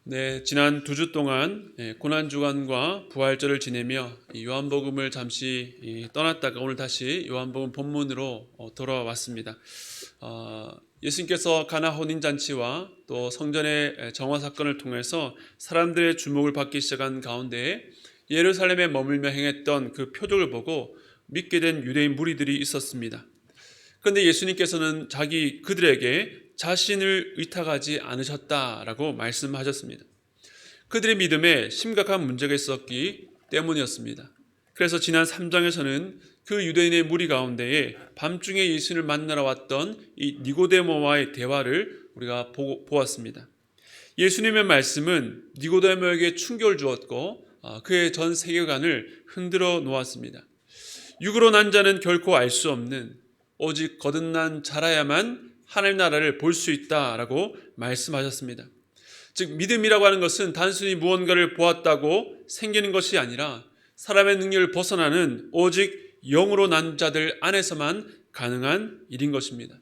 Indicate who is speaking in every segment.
Speaker 1: 네, 지난 2주 동안 고난주간과 부활절을 지내며 요한복음을 잠시 떠났다가 오늘 다시 요한복음 본문으로 돌아왔습니다. 예수님께서 가나 혼인잔치와 또 성전의 정화 사건을 통해서 사람들의 주목을 받기 시작한 가운데 예루살렘에 머물며 행했던 그 표적을 보고 믿게 된 유대인 무리들이 있었습니다. 그런데 예수님께서는 그들에게 자신을 의탁하지 않으셨다라고 말씀하셨습니다. 그들의 믿음에 심각한 문제가 있었기 때문이었습니다. 그래서 지난 3장에서는 그 유대인의 무리 가운데에 밤중에 예수님을 만나러 왔던 이 니고데모와의 대화를 우리가 보았습니다. 예수님의 말씀은 니고데모에게 충격을 주었고 그의 전 세계관을 흔들어 놓았습니다. 육으로 난 자는 결코 알 수 없는 오직 거듭난 자라야만 하늘 나라를 볼 수 있다라고 말씀하셨습니다. 즉 믿음이라고 하는 것은 단순히 무언가를 보았다고 생기는 것이 아니라 사람의 능력을 벗어나는 오직 영으로 난 자들 안에서만 가능한 일인 것입니다.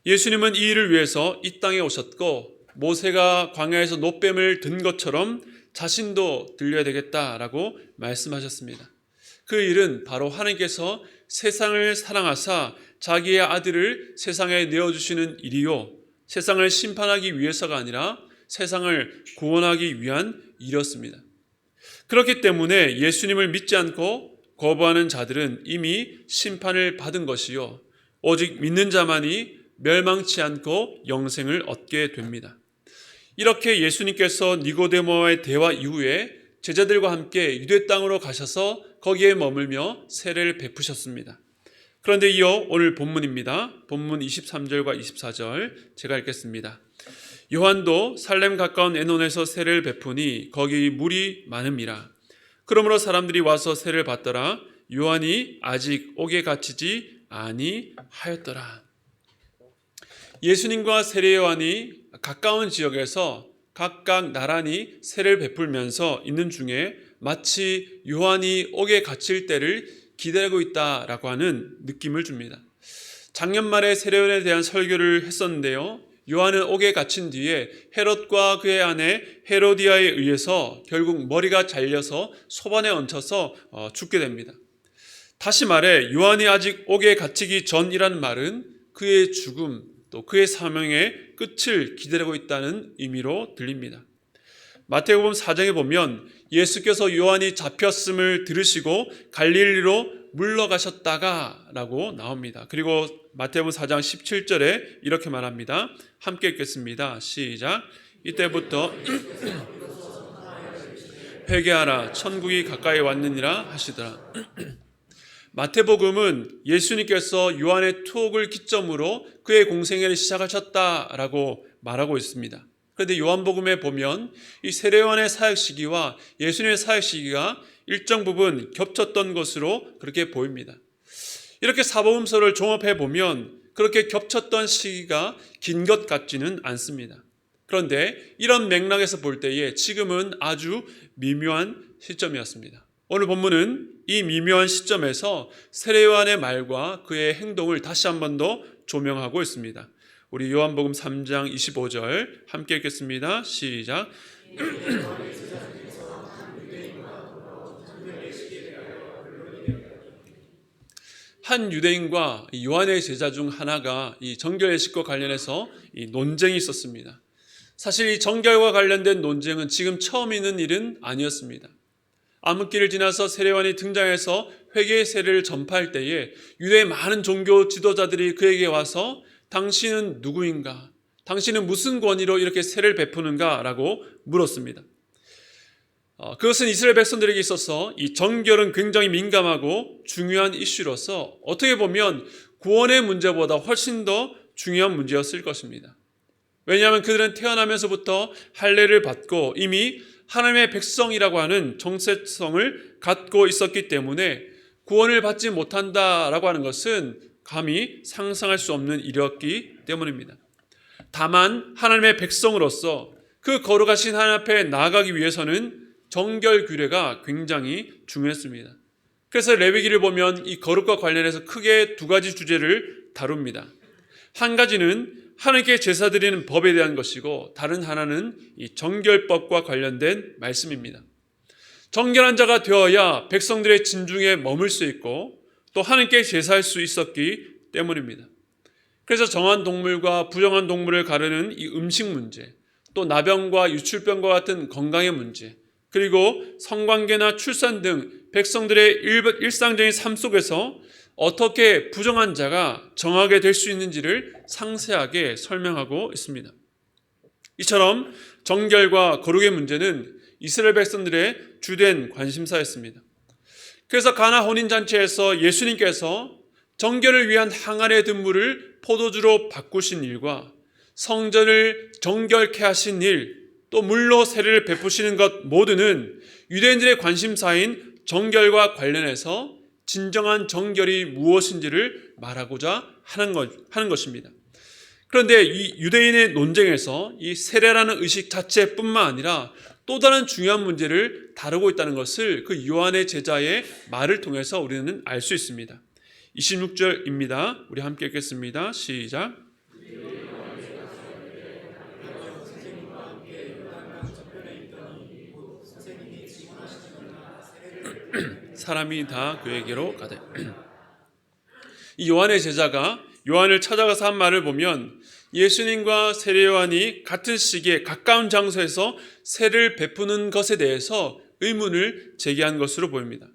Speaker 1: 예수님은 이 일을 위해서 이 땅에 오셨고 모세가 광야에서 놋뱀을 든 것처럼 자신도 들려야 되겠다라고 말씀하셨습니다. 그 일은 바로 하나님께서 세상을 사랑하사 자기의 아들을 세상에 내어주시는 일이요 세상을 심판하기 위해서가 아니라 세상을 구원하기 위한 일이었습니다. 그렇기 때문에 예수님을 믿지 않고 거부하는 자들은 이미 심판을 받은 것이요 오직 믿는 자만이 멸망치 않고 영생을 얻게 됩니다. 이렇게 예수님께서 니고데모와의 대화 이후에 제자들과 함께 유대 땅으로 가셔서 거기에 머물며 세례를 베푸셨습니다. 그런데 이어 오늘 본문입니다. 본문 23절과 24절 제가 읽겠습니다. 요한도 살렘 가까운 에논에서 세례를 베푸니 거기 물이 많음이라. 그러므로 사람들이 와서 세례를 받더라. 요한이 아직 옥에 갇히지 아니하였더라. 예수님과 세례 요한이 가까운 지역에서 각각 나란히 세례를 베풀면서 있는 중에 마치 요한이 옥에 갇힐 때를 기다리고 있다라고 하는 느낌을 줍니다. 작년 말에 세례요한에 대한 설교를 했었는데요. 요한은 옥에 갇힌 뒤에 헤롯과 그의 아내 헤로디아에 의해서 결국 머리가 잘려서 소반에 얹혀서 죽게 됩니다. 다시 말해 요한이 아직 옥에 갇히기 전이라는 말은 그의 죽음 또 그의 사명의 끝을 기다리고 있다는 의미로 들립니다. 마태복음 4장에 보면 예수께서 요한이 잡혔음을 들으시고 갈릴리로 물러가셨다가 라고 나옵니다. 그리고 마태복음 4장 17절에 이렇게 말합니다. 함께 읽겠습니다. 시작. 이때부터 회개하라 천국이 가까이 왔느니라 하시더라. 마태복음은 예수님께서 요한의 투옥을 기점으로 그의 공생애를 시작하셨다라고 말하고 있습니다. 그런데 요한복음에 보면 이 세례 요한의 사역 시기와 예수님의 사역 시기가 일정 부분 겹쳤던 것으로 그렇게 보입니다. 이렇게 사복음서를 종합해 보면 그렇게 겹쳤던 시기가 긴 것 같지는 않습니다. 그런데 이런 맥락에서 볼 때에 지금은 아주 미묘한 시점이었습니다. 오늘 본문은 이 미묘한 시점에서 세례 요한의 말과 그의 행동을 다시 한 번 더 조명하고 있습니다. 우리 요한복음 3장 25절 함께 읽겠습니다. 시작. 한 유대인과 요한의 제자 중 하나가 이 정결 예식과 관련해서 이 논쟁이 있었습니다. 사실 이 정결과 관련된 논쟁은 지금 처음 있는 일은 아니었습니다. 암흑기를 지나서 세례 요한이 등장해서 회개의 세례를 전파할 때에 유대의 많은 종교 지도자들이 그에게 와서 당신은 누구인가? 당신은 무슨 권위로 이렇게 세례를 베푸는가? 라고 물었습니다. 그것은 이스라엘 백성들에게 있어서 이 정결은 굉장히 민감하고 중요한 이슈로서 어떻게 보면 구원의 문제보다 훨씬 더 중요한 문제였을 것입니다. 왜냐하면 그들은 태어나면서부터 할례를 받고 이미 하나님의 백성이라고 하는 정체성을 갖고 있었기 때문에 구원을 받지 못한다라고 하는 것은 감히 상상할 수 없는 일이었기 때문입니다. 다만 하나님의 백성으로서 그 거룩하신 하나님 앞에 나아가기 위해서는 정결 규례가 굉장히 중요했습니다. 그래서 레위기를 보면 이 거룩과 관련해서 크게 두 가지 주제를 다룹니다. 한 가지는 하나님께 제사 드리는 법에 대한 것이고, 다른 하나는 이 정결법과 관련된 말씀입니다. 정결한 자가 되어야 백성들의 진중에 머물 수 있고 또 하나님께 제사할 수 있었기 때문입니다. 그래서 정한 동물과 부정한 동물을 가르는 이 음식 문제, 또 나병과 유출병과 같은 건강의 문제, 그리고 성관계나 출산 등 백성들의 일상적인 삶 속에서 어떻게 부정한 자가 정하게 될 수 있는지를 상세하게 설명하고 있습니다. 이처럼 정결과 거룩의 문제는 이스라엘 백성들의 주된 관심사였습니다. 그래서 가나 혼인잔치에서 예수님께서 정결을 위한 항아리에 든 물을 포도주로 바꾸신 일과 성전을 정결케 하신 일, 또 물로 세례를 베푸시는 것 모두는 유대인들의 관심사인 정결과 관련해서 진정한 정결이 무엇인지를 말하고자 하는 것입니다. 그런데 이 유대인의 논쟁에서 이 세례라는 의식 자체뿐만 아니라 또 다른 중요한 문제를 다루고 있다는 것을 그 요한의 제자의 말을 통해서 우리는 알 수 있습니다. 26절입니다. 우리 함께 읽겠습니다. 시작. 사람이 다 그에게로 가되. 이 요한의 제자가 요한을 찾아가서 한 말을 보면 예수님과 세례 요한이 같은 시기에 가까운 장소에서 세례를 베푸는 것에 대해서 의문을 제기한 것으로 보입니다.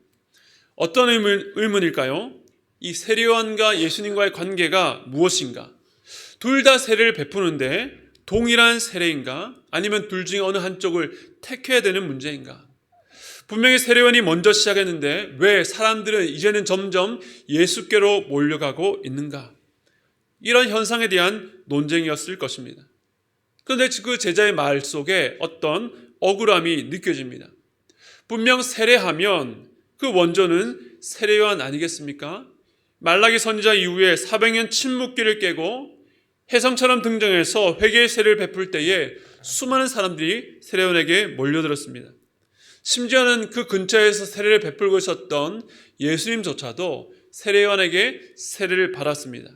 Speaker 1: 어떤 의문일까요? 이 세례 요한과 예수님과의 관계가 무엇인가? 둘 다 세례를 베푸는데 동일한 세례인가? 아니면 둘 중에 어느 한쪽을 택해야 되는 문제인가? 분명히 세례 요한이 먼저 시작했는데 왜 사람들은 이제는 점점 예수께로 몰려가고 있는가? 이런 현상에 대한 논쟁이었을 것입니다. 그런데 그 제자의 말 속에 어떤 억울함이 느껴집니다. 분명 세례하면 그 원조는 세례 요한 아니겠습니까? 말라기 선지자 이후에 400년 침묵기를 깨고 혜성처럼 등장해서 회개의 세례를 베풀 때에 수많은 사람들이 세례 요한에게 몰려들었습니다. 심지어는 그 근처에서 세례를 베풀고 있었던 예수님조차도 세례 요한에게 세례를 받았습니다.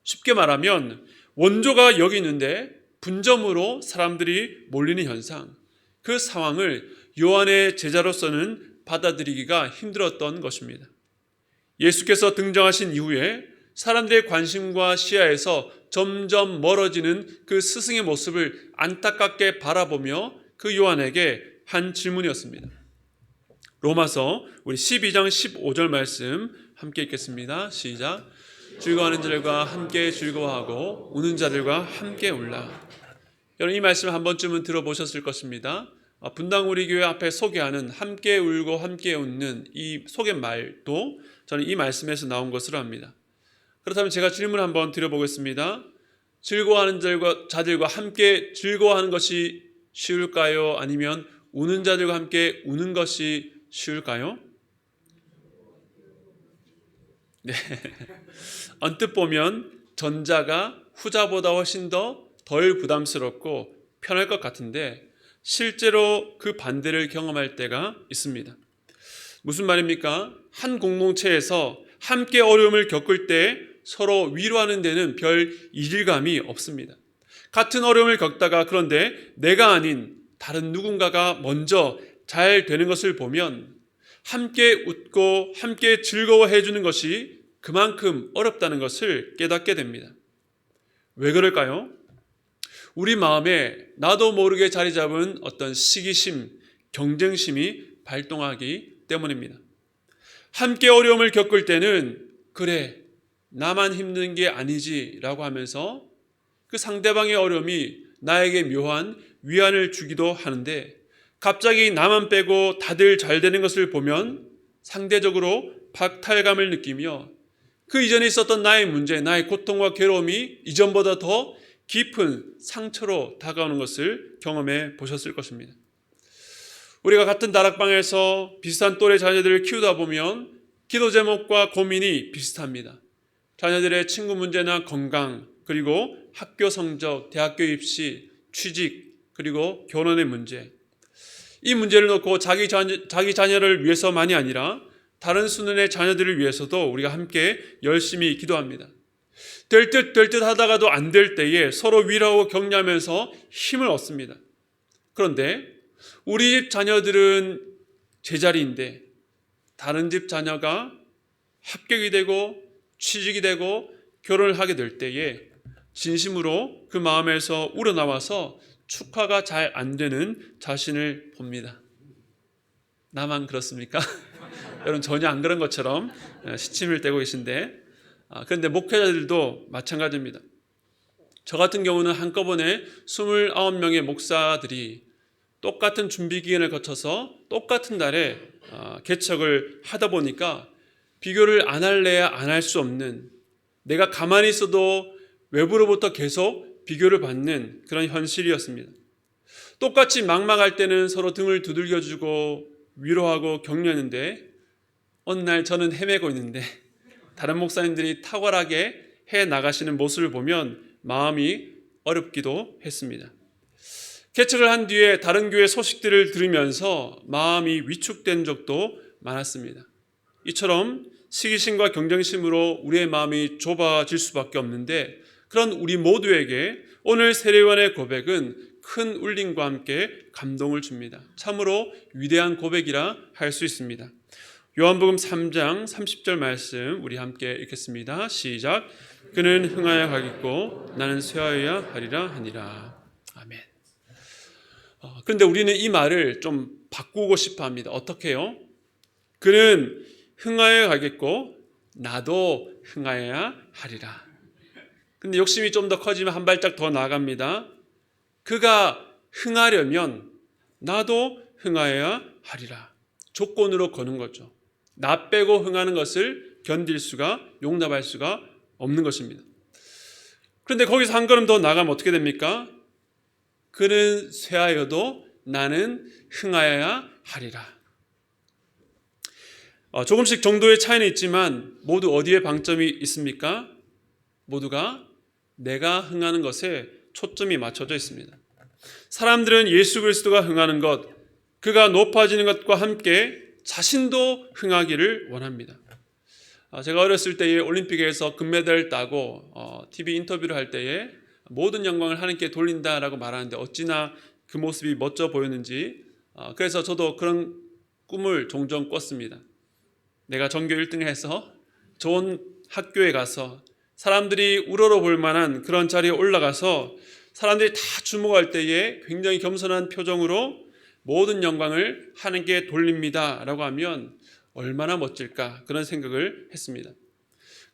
Speaker 1: 쉽게 말하면 원조가 여기 있는데 분점으로 사람들이 몰리는 현상, 그 상황을 요한의 제자로서는 받아들이기가 힘들었던 것입니다. 예수께서 등장하신 이후에 사람들의 관심과 시야에서 점점 멀어지는 그 스승의 모습을 안타깝게 바라보며 그 요한에게 한 질문이었습니다. 로마서 우리 12장 15절 말씀 함께 읽겠습니다. 시작. 즐거워하는 자들과 함께 즐거워하고 우는 자들과 함께 울라. 여러분, 이 말씀 한 번쯤은 들어보셨을 것입니다. 분당 우리 교회 앞에 소개하는 함께 울고 함께 웃는 이 소개말도 저는 이 말씀에서 나온 것으로 압니다. 그렇다면 제가 질문 한번 드려보겠습니다. 즐거워하는 자들과 함께 즐거워하는 것이 쉬울까요? 아니면 우는 자들과 함께 우는 것이 쉬울까요? 네. 언뜻 보면 전자가 후자보다 훨씬 덜 부담스럽고 편할 것 같은데 실제로 그 반대를 경험할 때가 있습니다. 무슨 말입니까? 한 공동체에서 함께 어려움을 겪을 때 서로 위로하는 데는 별 이질감이 없습니다. 같은 어려움을 겪다가 그런데 내가 아닌 다른 누군가가 먼저 잘 되는 것을 보면 함께 웃고 함께 즐거워해 주는 것이 그만큼 어렵다는 것을 깨닫게 됩니다. 왜 그럴까요? 우리 마음에 나도 모르게 자리 잡은 어떤 시기심, 경쟁심이 발동하기 때문입니다. 함께 어려움을 겪을 때는 그래, 나만 힘든 게 아니지 라고 하면서 그 상대방의 어려움이 나에게 묘한 위안을 주기도 하는데 갑자기 나만 빼고 다들 잘 되는 것을 보면 상대적으로 박탈감을 느끼며 그 이전에 있었던 나의 문제, 나의 고통과 괴로움이 이전보다 더 깊은 상처로 다가오는 것을 경험해 보셨을 것입니다. 우리가 같은 다락방에서 비슷한 또래 자녀들을 키우다 보면 기도 제목과 고민이 비슷합니다. 자녀들의 친구 문제나 건강, 그리고 학교 성적, 대학교 입시, 취직, 그리고 결혼의 문제. 이 문제를 놓고 자기 자녀를 위해서만이 아니라 다른 수능의 자녀들을 위해서도 우리가 함께 열심히 기도합니다. 될 듯 하다가도 안 될 때에 서로 위로하고 격려하면서 힘을 얻습니다. 그런데 우리 집 자녀들은 제자리인데 다른 집 자녀가 합격이 되고 취직이 되고 결혼을 하게 될 때에 진심으로 그 마음에서 우러나와서 축하가 잘 안 되는 자신을 봅니다. 나만 그렇습니까? 여러분 전혀 안 그런 것처럼 시침을 떼고 계신데, 그런데 목회자들도 마찬가지입니다. 저 같은 경우는 한꺼번에 29명의 목사들이 똑같은 준비 기간을 거쳐서 똑같은 날에 개척을 하다 보니까 비교를 안 할래야 안 할 수 없는, 내가 가만히 있어도 외부로부터 계속 비교를 받는 그런 현실이었습니다. 똑같이 막막할 때는 서로 등을 두들겨주고 위로하고 격려했는데, 어느 날 저는 헤매고 있는데 다른 목사님들이 탁월하게 해 나가시는 모습을 보면 마음이 어렵기도 했습니다. 개척을 한 뒤에 다른 교회 소식들을 들으면서 마음이 위축된 적도 많았습니다. 이처럼 시기심과 경쟁심으로 우리의 마음이 좁아질 수밖에 없는데, 그런 우리 모두에게 오늘 세례요한의 고백은 큰 울림과 함께 감동을 줍니다. 참으로 위대한 고백이라 할 수 있습니다. 요한복음 3장 30절 말씀 우리 함께 읽겠습니다. 시작. 그는 흥하여 가겠고 나는 쇠하여야 하리라 하니라. 아멘. 그런데 우리는 이 말을 좀 바꾸고 싶어 합니다. 어떻게 해요? 그는 흥하여 가겠고 나도 흥하여야 하리라. 근데 욕심이 좀 더 커지면 한 발짝 더 나아갑니다. 그가 흥하려면 나도 흥하여야 하리라. 조건으로 거는 거죠. 나 빼고 흥하는 것을 견딜 수가, 용납할 수가 없는 것입니다. 그런데 거기서 한 걸음 더 나가면 어떻게 됩니까? 그는 쇠하여도 나는 흥하여야 하리라. 조금씩 정도의 차이는 있지만 모두 어디에 방점이 있습니까? 모두가 내가 흥하는 것에 초점이 맞춰져 있습니다. 사람들은 예수 그리스도가 흥하는 것, 그가 높아지는 것과 함께 자신도 흥하기를 원합니다. 제가 어렸을 때에 올림픽에서 금메달을 따고 TV 인터뷰를 할 때에 모든 영광을 하나님께 돌린다라고 말하는데 어찌나 그 모습이 멋져 보였는지, 그래서 저도 그런 꿈을 종종 꿨습니다. 내가 전교 1등을 해서 좋은 학교에 가서 사람들이 우러러볼 만한 그런 자리에 올라가서 사람들이 다 주목할 때에 굉장히 겸손한 표정으로 모든 영광을 하나님께 돌립니다 라고 하면 얼마나 멋질까, 그런 생각을 했습니다.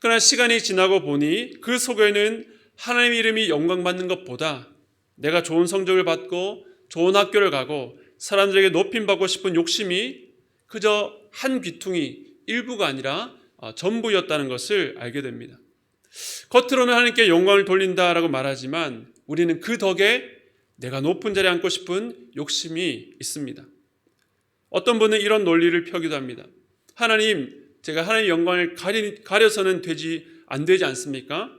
Speaker 1: 그러나 시간이 지나고 보니 그 속에는 하나님의 이름이 영광받는 것보다 내가 좋은 성적을 받고 좋은 학교를 가고 사람들에게 높임받고 싶은 욕심이 그저 한 귀퉁이, 일부가 아니라 전부였다는 것을 알게 됩니다. 겉으로는 하나님께 영광을 돌린다라고 말하지만 우리는 그 덕에 내가 높은 자리에 앉고 싶은 욕심이 있습니다. 어떤 분은 이런 논리를 펴기도 합니다. 하나님, 제가 하나님의 영광을 가려서는 안 되지 않습니까?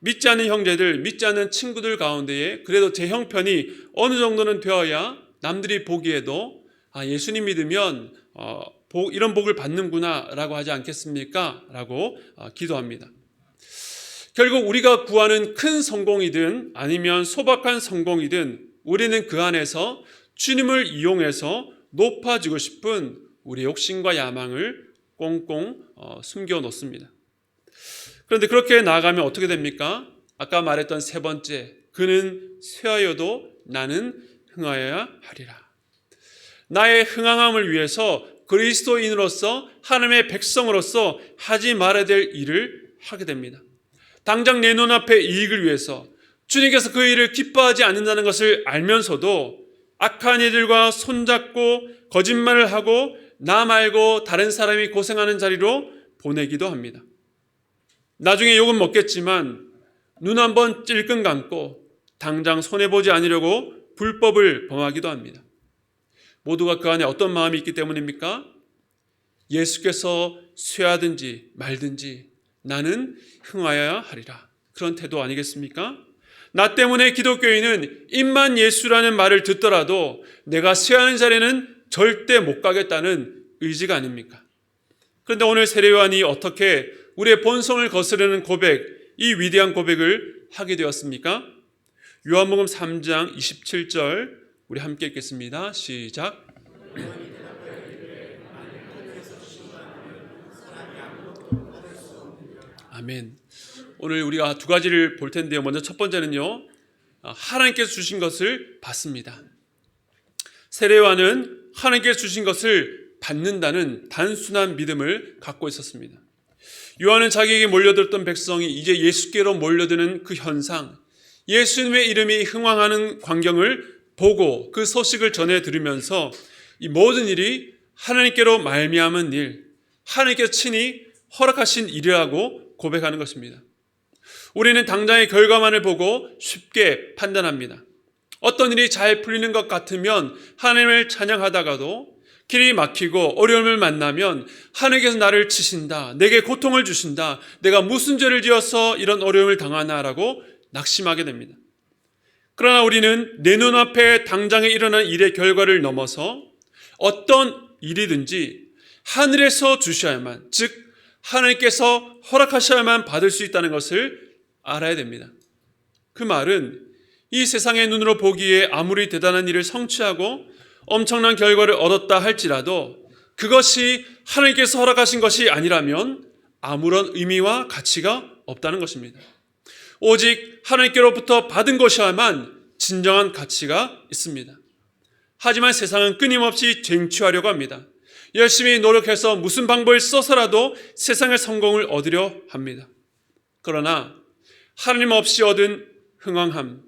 Speaker 1: 믿지 않는 형제들, 믿지 않는 친구들 가운데에 그래도 제 형편이 어느 정도는 되어야 남들이 보기에도 예수님 믿으면 이런 복을 받는구나 라고 하지 않겠습니까? 라고 기도합니다. 결국 우리가 구하는 큰 성공이든 아니면 소박한 성공이든 우리는 그 안에서 주님을 이용해서 높아지고 싶은 우리의 욕심과 야망을 꽁꽁 숨겨 놓습니다. 그런데 그렇게 나아가면 어떻게 됩니까? 아까 말했던 세 번째, 그는 쇠하여도 나는 흥하여야 하리라. 나의 흥황함을 위해서 그리스도인으로서 하나님의 백성으로서 하지 말아야 될 일을 하게 됩니다. 당장 내 눈앞의 이익을 위해서 주님께서 그 일을 기뻐하지 않는다는 것을 알면서도 악한 이들과 손잡고 거짓말을 하고 나 말고 다른 사람이 고생하는 자리로 보내기도 합니다. 나중에 욕은 먹겠지만 눈 한번 찔끔 감고 당장 손해보지 않으려고 불법을 범하기도 합니다. 모두가 그 안에 어떤 마음이 있기 때문입니까? 예수께서 쇠하든지 말든지 나는 흥하여야 하리라. 그런 태도 아니겠습니까? 나 때문에 기독교인은 입만 예수라는 말을 듣더라도 내가 쇠하는 자리는 절대 못 가겠다는 의지가 아닙니까? 그런데 오늘 세례요한이 어떻게 우리의 본성을 거스르는 고백, 이 위대한 고백을 하게 되었습니까? 요한복음 3장 27절 우리 함께 읽겠습니다. 시작. 아멘. 오늘 우리가 두 가지를 볼 텐데요. 먼저 첫 번째는요, 하나님께서 주신 것을 받습니다. 세례요한은 하나님께서 주신 것을 받는다는 단순한 믿음을 갖고 있었습니다. 요한은 자기에게 몰려들었던 백성이 이제 예수께로 몰려드는 그 현상, 예수님의 이름이 흥왕하는 광경을 보고 그 소식을 전해 들으면서 이 모든 일이 하나님께로 말미암은 일, 하나님께서 친히 허락하신 일이라고 고백하는 것입니다. 우리는 당장의 결과만을 보고 쉽게 판단합니다. 어떤 일이 잘 풀리는 것 같으면 하나님을 찬양하다가도 길이 막히고 어려움을 만나면 하나님께서 나를 치신다, 내게 고통을 주신다, 내가 무슨 죄를 지어서 이런 어려움을 당하나라고 낙심하게 됩니다. 그러나 우리는 내 눈앞에 당장에 일어난 일의 결과를 넘어서 어떤 일이든지 하늘에서 주셔야만, 즉 하나님께서 허락하셔야만 받을 수 있다는 것을 알아야 됩니다. 그 말은 이 세상의 눈으로 보기에 아무리 대단한 일을 성취하고 엄청난 결과를 얻었다 할지라도 그것이 하나님께서 허락하신 것이 아니라면 아무런 의미와 가치가 없다는 것입니다. 오직 하나님께로부터 받은 것이야만 진정한 가치가 있습니다. 하지만 세상은 끊임없이 쟁취하려고 합니다. 열심히 노력해서 무슨 방법을 써서라도 세상의 성공을 얻으려 합니다. 그러나 하나님 없이 얻은 흥왕함,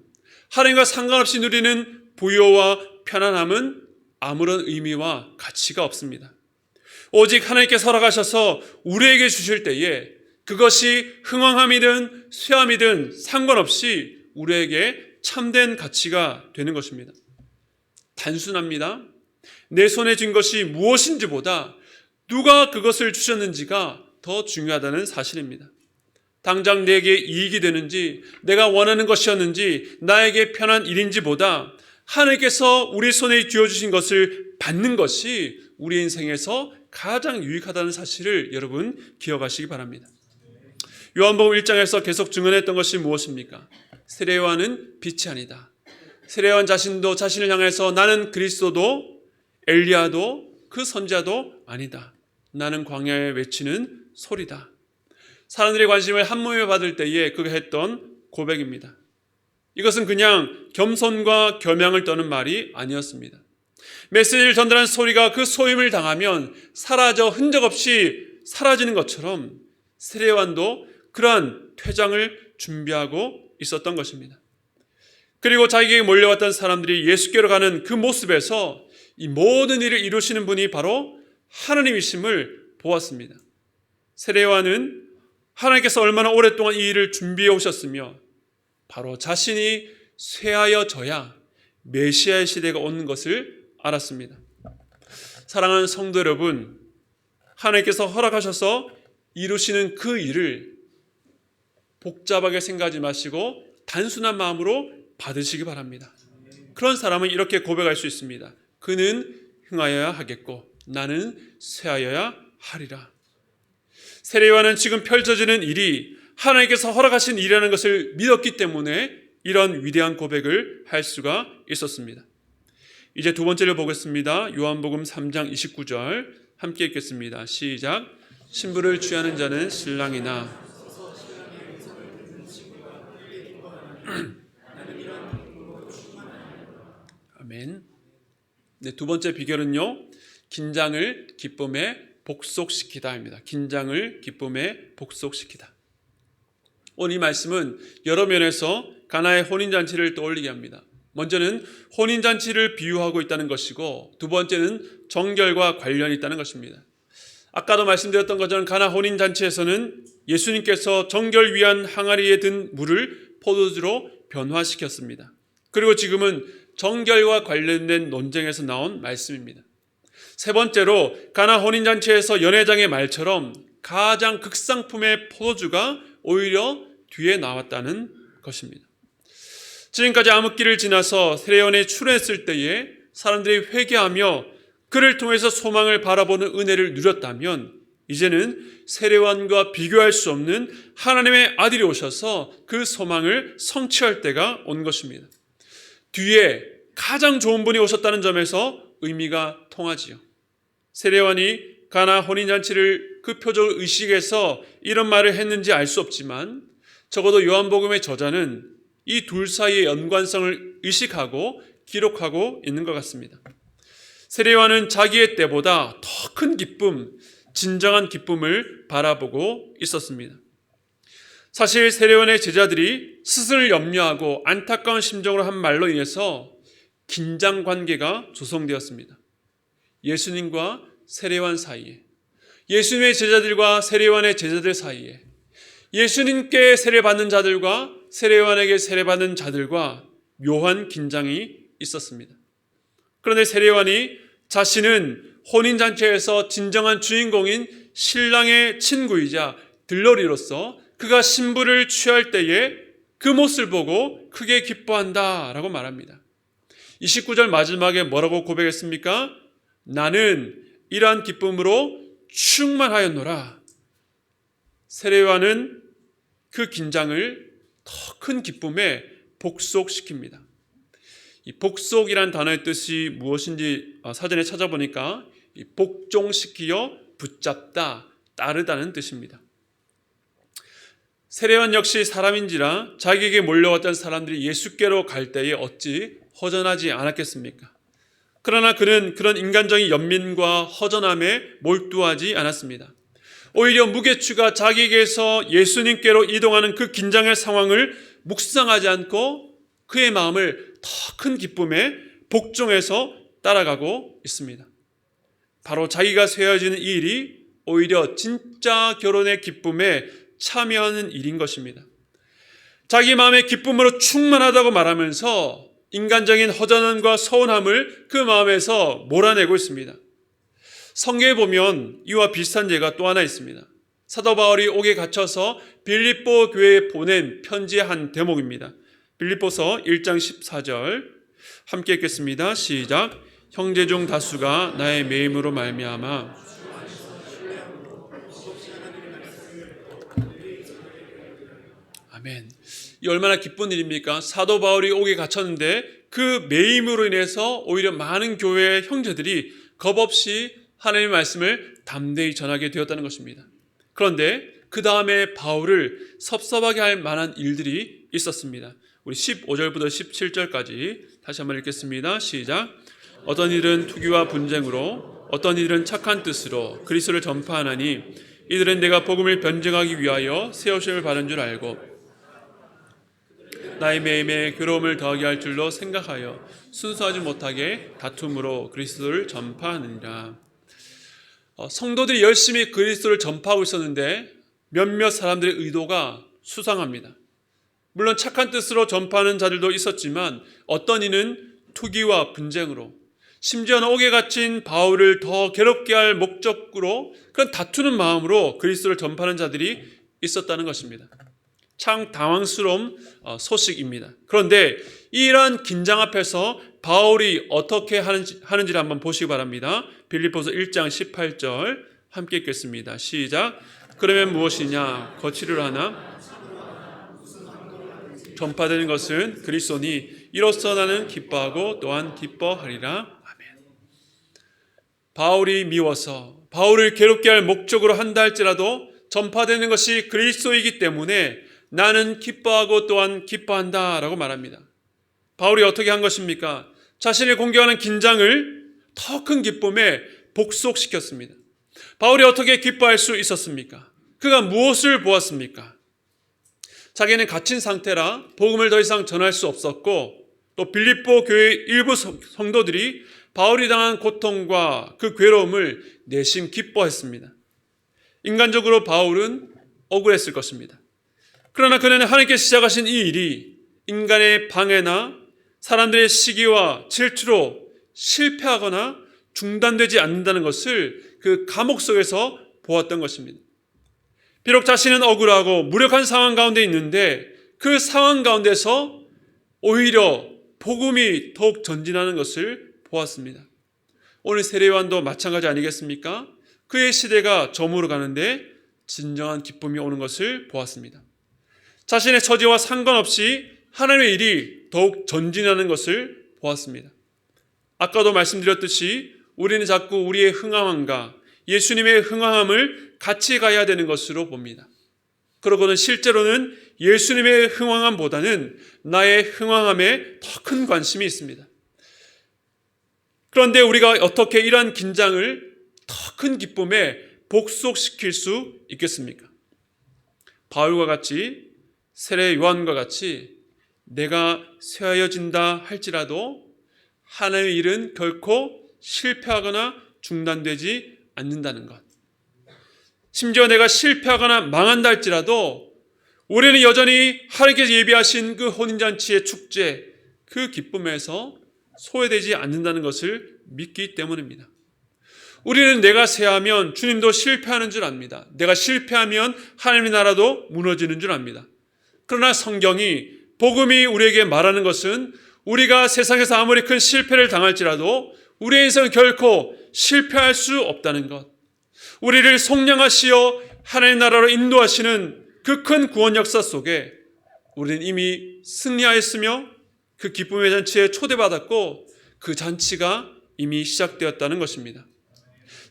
Speaker 1: 하나님과 상관없이 누리는 부요와 편안함은 아무런 의미와 가치가 없습니다. 오직 하나님께서 허락하셔서 우리에게 주실 때에 그것이 흥왕함이든 쇠함이든 상관없이 우리에게 참된 가치가 되는 것입니다. 단순합니다. 내 손에 쥔 것이 무엇인지보다 누가 그것을 주셨는지가 더 중요하다는 사실입니다. 당장 내게 이익이 되는지, 내가 원하는 것이었는지, 나에게 편한 일인지보다 하나님께서 우리 손에 쥐어주신 것을 받는 것이 우리 인생에서 가장 유익하다는 사실을 여러분 기억하시기 바랍니다. 요한복음 1장에서 계속 증언했던 것이 무엇입니까? 세례요한은 빛이 아니다. 세례요한 자신도 자신을 향해서 나는 그리스도도 엘리야도 그 선지자도 아니다. 나는 광야에 외치는 소리다. 사람들의 관심을 한몸에 받을 때에 그가 했던 고백입니다. 이것은 그냥 겸손과 겸양을 떠는 말이 아니었습니다. 메시지를 전달한 소리가 그 소임을 당하면 사라져 흔적 없이 사라지는 것처럼 세례요한도 그러한 퇴장을 준비하고 있었던 것입니다. 그리고 자기에게 몰려왔던 사람들이 예수께로 가는 그 모습에서 이 모든 일을 이루시는 분이 바로 하나님이심을 보았습니다. 세례요한은 하나님께서 얼마나 오랫동안 이 일을 준비해 오셨으며 바로 자신이 쇠하여져야 메시아의 시대가 오는 것을 알았습니다. 사랑하는 성도 여러분, 하나님께서 허락하셔서 이루시는 그 일을 복잡하게 생각하지 마시고 단순한 마음으로 받으시기 바랍니다. 그런 사람은 이렇게 고백할 수 있습니다. 그는 흥하여야 하겠고 나는 쇠하여야 하리라. 세례요한은 지금 펼쳐지는 일이 하나님께서 허락하신 일이라는 것을 믿었기 때문에 이런 위대한 고백을 할 수가 있었습니다. 이제 두 번째를 보겠습니다. 요한복음 3장 29절 함께 읽겠습니다. 시작. 신부를 취하는 자는 신랑이나 아멘. 네, 두 번째 비결은요, 긴장을 기쁨에 복속시키다입니다. 긴장을 기쁨에 복속시키다. 오늘 이 말씀은 여러 면에서 가나의 혼인잔치를 떠올리게 합니다. 먼저는 혼인잔치를 비유하고 있다는 것이고, 두 번째는 정결과 관련이 있다는 것입니다. 아까도 말씀드렸던 것처럼 가나 혼인잔치에서는 예수님께서 정결 위한 항아리에 든 물을 포도주로 변화시켰습니다. 그리고 지금은 정결과 관련된 논쟁에서 나온 말씀입니다. 세 번째로 가나 혼인잔치에서 연회장의 말처럼 가장 극상품의 포도주가 오히려 뒤에 나왔다는 것입니다. 지금까지 암흑기를 지나서 세례요한이 출애했을 때에 사람들이 회개하며 그를 통해서 소망을 바라보는 은혜를 누렸다면 이제는 세례요한과 비교할 수 없는 하나님의 아들이 오셔서 그 소망을 성취할 때가 온 것입니다. 뒤에 가장 좋은 분이 오셨다는 점에서 의미가 통하지요. 세례요한이 가나 혼인잔치를 그 표적을 의식해서 이런 말을 했는지 알 수 없지만 적어도 요한복음의 저자는 이 둘 사이의 연관성을 의식하고 기록하고 있는 것 같습니다. 세례요한은 자기의 때보다 더 큰 기쁨, 진정한 기쁨을 바라보고 있었습니다. 사실 세례요한의 제자들이 스승을 염려하고 안타까운 심정으로 한 말로 인해서 긴장 관계가 조성되었습니다. 예수님과 세례요한 사이에, 예수님의 제자들과 세례요한의 제자들 사이에, 예수님께 세례받는 자들과 세례요한에게 세례받는 자들과 묘한 긴장이 있었습니다. 그런데 세례요한이 자신은 혼인잔치에서 진정한 주인공인 신랑의 친구이자 들러리로서 그가 신부를 취할 때에 그 모습을 보고 크게 기뻐한다라고 말합니다. 29절 마지막에 뭐라고 고백했습니까? 나는 이러한 기쁨으로 충만하였노라. 세례요한은 그 긴장을 더 큰 기쁨에 복속시킵니다. 이 복속이란 단어의 뜻이 무엇인지 사전에 찾아보니까 복종시키어 붙잡다, 따르다는 뜻입니다. 세례요한 역시 사람인지라 자기에게 몰려왔던 사람들이 예수께로 갈 때에 어찌 허전하지 않았겠습니까? 그러나 그는 그런 인간적인 연민과 허전함에 몰두하지 않았습니다. 오히려 무게추가 자기에게서 예수님께로 이동하는 그 긴장의 상황을 묵상하지 않고 그의 마음을 더 큰 기쁨에 복종해서 따라가고 있습니다. 바로 자기가 세워지는 이 일이 오히려 진짜 결혼의 기쁨에 참여하는 일인 것입니다. 자기 마음의 기쁨으로 충만하다고 말하면서 인간적인 허전함과 서운함을 그 마음에서 몰아내고 있습니다. 성경에 보면 이와 비슷한 예가 또 하나 있습니다. 사도 바울이 옥에 갇혀서 빌립보 교회에 보낸 편지의 한 대목입니다. 빌립보서 1장 14절 함께 읽겠습니다. 시작. 형제 중 다수가 나의 매임으로 말미암아 아멘. 이 얼마나 기쁜 일입니까? 사도 바울이 옥에 갇혔는데 그 매임으로 인해서 오히려 많은 교회의 형제들이 겁없이 하나님의 말씀을 담대히 전하게 되었다는 것입니다. 그런데 그 다음에 바울을 섭섭하게 할 만한 일들이 있었습니다. 우리 15절부터 17절까지 다시 한번 읽겠습니다. 시작. 어떤 이들은 투기와 분쟁으로, 어떤 이들은 착한 뜻으로 그리스도를 전파하나니 이들은 내가 복음을 변증하기 위하여 세우심을 받은 줄 알고 나의 매임에 괴로움을 더하게 할 줄로 생각하여 순수하지 못하게 다툼으로 그리스도를 전파하느니라. 성도들이 열심히 그리스도를 전파하고 있었는데 몇몇 사람들의 의도가 수상합니다. 물론 착한 뜻으로 전파하는 자들도 있었지만 어떤 이는 투기와 분쟁으로, 심지어는 옥에 갇힌 바울을 더 괴롭게 할 목적으로 그런 다투는 마음으로 그리스도를 전파하는 자들이 있었다는 것입니다. 참 당황스러운 소식입니다. 그런데 이러한 긴장 앞에서 바울이 어떻게 하는지를 한번 보시기 바랍니다. 빌립보서 1장 18절 함께 읽겠습니다. 시작. 그러면 무엇이냐? 거칠을 하나? 전파되는 것은 그리스도니 이로써 나는 기뻐하고 또한 기뻐하리라. 아멘. 바울이 미워서 바울을 괴롭게 할 목적으로 한다 할지라도 전파되는 것이 그리스도이기 때문에 나는 기뻐하고 또한 기뻐한다라고 말합니다. 바울이 어떻게 한 것입니까? 자신을 공격하는 긴장을 더 큰 기쁨에 복속시켰습니다. 바울이 어떻게 기뻐할 수 있었습니까? 그가 무엇을 보았습니까? 자기는 갇힌 상태라 복음을 더 이상 전할 수 없었고 또 빌립보 교회 일부 성도들이 바울이 당한 고통과 그 괴로움을 내심 기뻐했습니다. 인간적으로 바울은 억울했을 것입니다. 그러나 그는 하나님께서 시작하신 이 일이 인간의 방해나 사람들의 시기와 질투로 실패하거나 중단되지 않는다는 것을 그 감옥 속에서 보았던 것입니다. 비록 자신은 억울하고 무력한 상황 가운데 있는데 그 상황 가운데서 오히려 복음이 더욱 전진하는 것을 보았습니다. 오늘 세례요한도 마찬가지 아니겠습니까? 그의 시대가 저물어 가는데 진정한 기쁨이 오는 것을 보았습니다. 자신의 처지와 상관없이 하나님의 일이 더욱 전진하는 것을 보았습니다. 아까도 말씀드렸듯이 우리는 자꾸 우리의 흥함과 예수님의 흥함을 같이 가야 되는 것으로 봅니다. 그러고는 실제로는 예수님의 흥함보다는 나의 흥함에 더 큰 관심이 있습니다. 그런데 우리가 어떻게 이러한 긴장을 더 큰 기쁨에 복속시킬 수 있겠습니까? 바울과 같이 세례 요한과 같이 내가 쇠하여진다 할지라도 하나님의 일은 결코 실패하거나 중단되지 않는다는 것. 심지어 내가 실패하거나 망한다 할지라도 우리는 여전히 하나님께서 예비하신 그 혼인잔치의 축제, 그 기쁨에서 소외되지 않는다는 것을 믿기 때문입니다. 우리는 내가 쇠하면 주님도 실패하는 줄 압니다. 내가 실패하면 하나님의 나라도 무너지는 줄 압니다. 그러나 성경이, 복음이 우리에게 말하는 것은 우리가 세상에서 아무리 큰 실패를 당할지라도 우리의 인생은 결코 실패할 수 없다는 것. 우리를 속량하시어 하나님의 나라로 인도하시는 그 큰 구원 역사 속에 우리는 이미 승리하였으며 그 기쁨의 잔치에 초대받았고 그 잔치가 이미 시작되었다는 것입니다.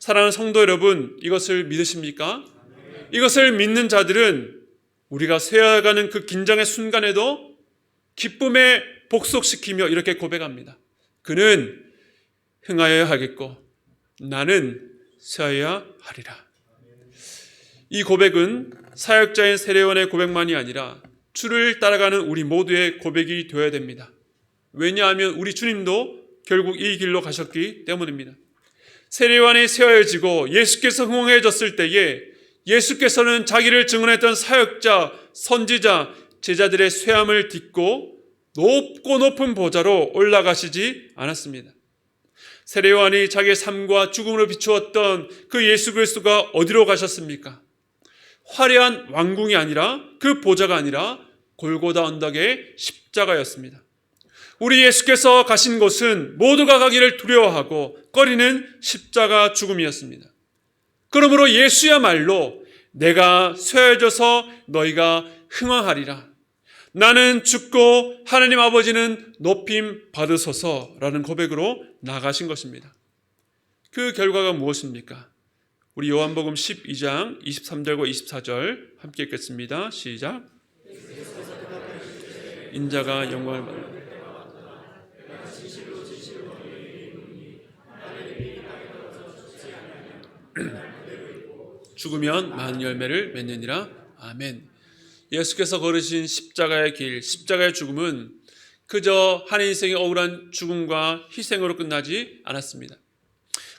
Speaker 1: 사랑하는 성도 여러분, 이것을 믿으십니까? 이것을 믿는 자들은 우리가 쇠어가는 그 긴장의 순간에도 기쁨에 복속시키며 이렇게 고백합니다. 그는 흥하여야 하겠고 나는 쇠하여야 하리라. 이 고백은 사역자인 세례요한의 고백만이 아니라 주를 따라가는 우리 모두의 고백이 되어야 됩니다. 왜냐하면 우리 주님도 결국 이 길로 가셨기 때문입니다. 세례요한이 쇠하여지고 예수께서 흥황해졌을 때에 예수께서는 자기를 증언했던 사역자, 선지자, 제자들의 쇠함을 딛고 높고 높은 보좌로 올라가시지 않았습니다. 세례요한이 자기의 삶과 죽음으로 비추었던 그 예수 그리스도가 어디로 가셨습니까? 화려한 왕궁이 아니라, 그 보좌가 아니라 골고다 언덕의 십자가였습니다. 우리 예수께서 가신 곳은 모두가 가기를 두려워하고 꺼리는 십자가 죽음이었습니다. 그러므로 예수야말로 내가 쇠해져서 너희가 흥황하리라, 나는 죽고 하나님 아버지는 높임 받으소서라는 고백으로 나가신 것입니다. 그 결과가 무엇입니까? 우리 요한복음 12장 23절과 24절 함께 읽겠습니다. 시작. 인자가 영광을 받는 죽으면 많은 열매를 맺느니라. 아멘. 예수께서 걸으신 십자가의 길, 십자가의 죽음은 그저 한 인생의 억울한 죽음과 희생으로 끝나지 않았습니다.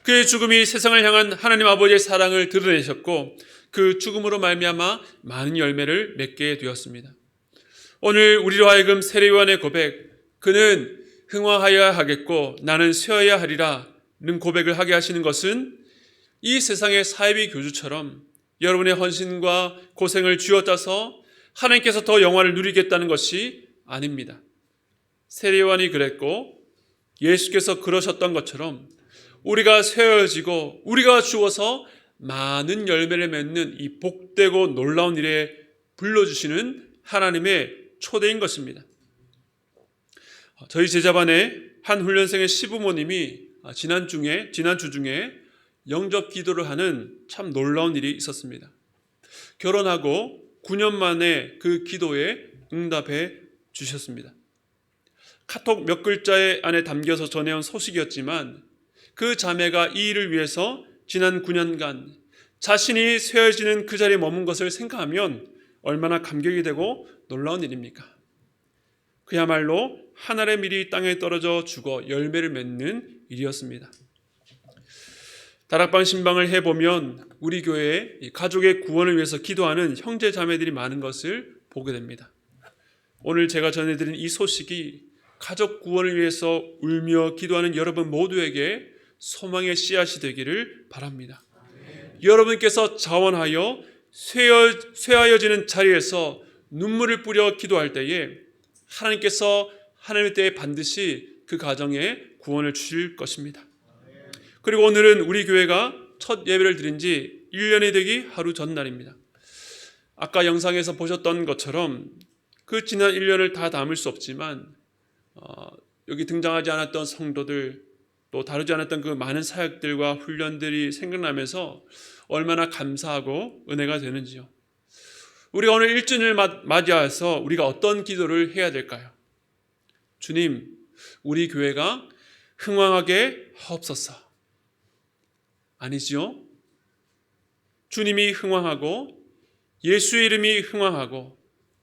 Speaker 1: 그의 죽음이 세상을 향한 하나님 아버지의 사랑을 드러내셨고 그 죽음으로 말미암아 많은 열매를 맺게 되었습니다. 오늘 우리로 하여금 세례요한의 고백, 그는 흥황하여야 하겠고 나는 쇠어야 하리라 는 고백을 하게 하시는 것은 이 세상의 사이비 교주처럼 여러분의 헌신과 고생을 쥐어짜서 하나님께서 더 영화를 누리겠다는 것이 아닙니다. 세례요한이 그랬고 예수께서 그러셨던 것처럼 우리가 쇠어지고 우리가 죽어서 많은 열매를 맺는 이 복되고 놀라운 일에 불러주시는 하나님의 초대인 것입니다. 저희 제자반에 한 훈련생의 시부모님이 지난주 중에 영접 기도를 하는 참 놀라운 일이 있었습니다. 결혼하고 9년 만에 그 기도에 응답해 주셨습니다. 카톡 몇 글자에 안에 담겨서 전해온 소식이었지만 그 자매가 이 일을 위해서 지난 9년간 자신이 쇠해지는 그 자리에 머문 것을 생각하면 얼마나 감격이 되고 놀라운 일입니까? 그야말로 하늘의 밀이 땅에 떨어져 죽어 열매를 맺는 일이었습니다. 다락방 신방을 해보면 우리 교회에 가족의 구원을 위해서 기도하는 형제 자매들이 많은 것을 보게 됩니다. 오늘 제가 전해드린 이 소식이 가족 구원을 위해서 울며 기도하는 여러분 모두에게 소망의 씨앗이 되기를 바랍니다. 여러분께서 자원하여 쇠하여지는 자리에서 눈물을 뿌려 기도할 때에 하나님께서 하나님의 때에 반드시 그 가정에 구원을 주실 것입니다. 그리고 오늘은 우리 교회가 첫 예배를 드린 지 1년이 되기 하루 전날입니다. 아까 영상에서 보셨던 것처럼 그 지난 1년을 다 담을 수 없지만 여기 등장하지 않았던 성도들, 또 다루지 않았던 그 많은 사역들과 훈련들이 생각나면서 얼마나 감사하고 은혜가 되는지요. 우리가 오늘 1주년을 맞이해서 우리가 어떤 기도를 해야 될까요? 주님, 우리 교회가 흥왕하게 하옵소서. 아니지요? 주님이 흥왕하고 예수의 이름이 흥왕하고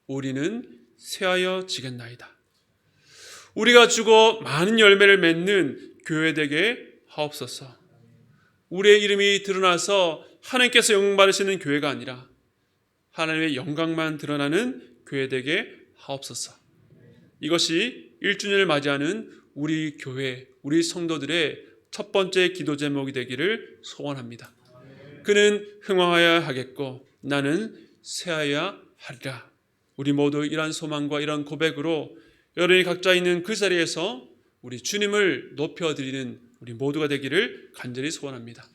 Speaker 1: 우리는 쇠하여 지겠나이다. 우리가 죽어 많은 열매를 맺는 교회 되게 하옵소서. 우리의 이름이 드러나서 하나님께서 영광 받으시는 교회가 아니라 하나님의 영광만 드러나는 교회 되게 하옵소서. 이것이 1주년을 맞이하는 우리 교회, 우리 성도들의 첫 번째 기도 제목이 되기를 소원합니다. 그는 흥왕하여야 하겠고 나는 쇠하여야 하리라. 우리 모두 이러한 소망과 이런 고백으로 여러분이 각자 있는 그 자리에서 우리 주님을 높여드리는 우리 모두가 되기를 간절히 소원합니다.